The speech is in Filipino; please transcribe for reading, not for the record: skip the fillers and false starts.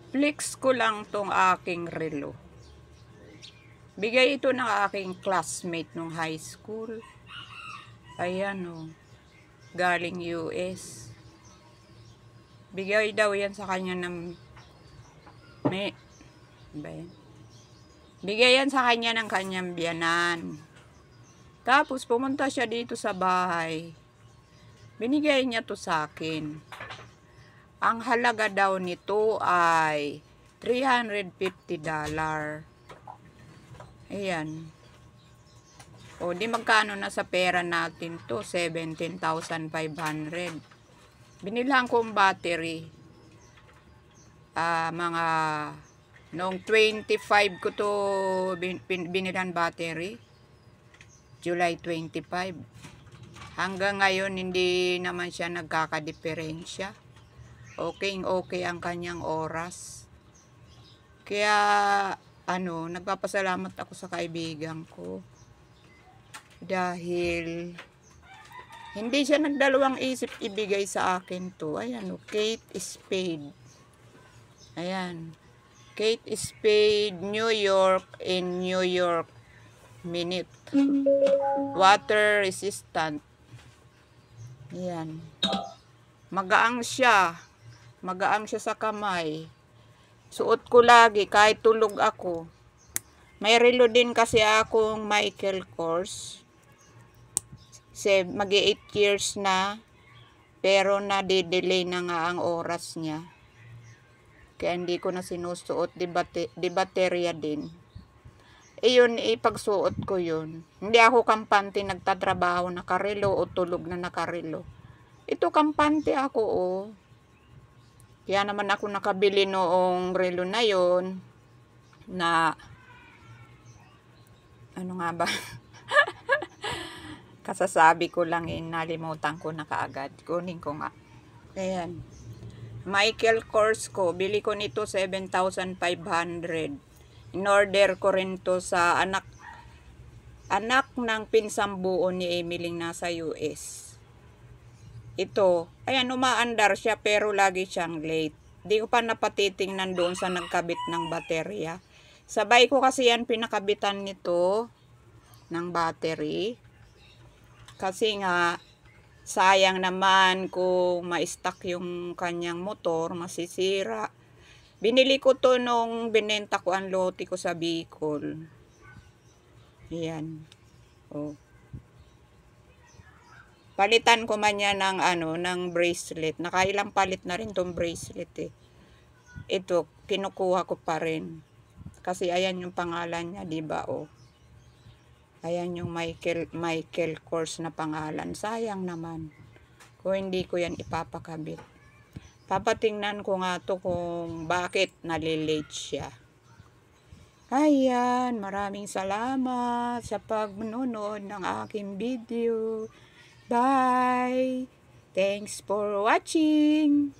Flex ko lang tong aking relo. Bigay ito ng aking classmate nung high school. Ayan o. Galing US. Bigay daw yan sa kanya ng bigay yan sa kanya ng kanyang biyanan. Tapos pumunta siya dito sa bahay. Binigay niya to sa akin. Ang halaga daw nito ay $350. Ayan. O, di magkano na sa pera natin to? 17,500. Binilang kong battery. Mga noong 25 ko to binilan battery. July 25. Hanggang ngayon hindi naman siya nagkakadiferensya. Okay ang kanyang oras. Kaya nagpapasalamat ako sa kaibigan ko. Dahil hindi siya nagdalawang isip ibigay sa akin to. Ayan, Kate Spade. Ayan. Kate Spade, New York in New York minute. Water resistant. Ayan. Magaang siya. Magaang siya sa kamay. Suot ko lagi kahit tulog ako. May relo din kasi akong Michael Kors. Mag-8 years na. Pero na-delay na nga ang oras niya. Kaya hindi ko na sinusuot. Di baterya din. Yun, ipagsuot ko yun. Hindi ako kampante nagtatrabaho nakarelo o tulog na nakarelo. Ito kampante ako Kaya naman ako nakabili noong relo na yon na ano nga ba? Kasasabi ko lang nalimutan ko na kaagad. Kunin ko nga. Ayan. Michael Kors ko. Bili ko nito 7,500. In-order ko rin to sa anak ng pinsang buo ni Emily nasa US. Ito, ayan, umaandar siya pero lagi siyang late. Di ko pa napatitingnan doon sa nagkabit ng baterya. Sabay ko kasi yan pinakabitan nito ng battery. Kasi nga, sayang naman kung ma-stuck yung kanyang motor, masisira. Binili ko to nung binenta ko ang lote ko sa Bicol. Ayan. Palitan ko man yan ng ng bracelet. Nakailang palit na rin tong bracelet Ito, kinukuha ko pa rin. Kasi ayan yung pangalan niya, di ba Ayan yung Michael Kors na pangalan. Sayang naman. Kung hindi ko yan ipapakabit. Papatingnan ko nga to kung bakit nalilate siya. Ayan, maraming salamat sa pagnonood ng aking video. Bye! Thanks for watching!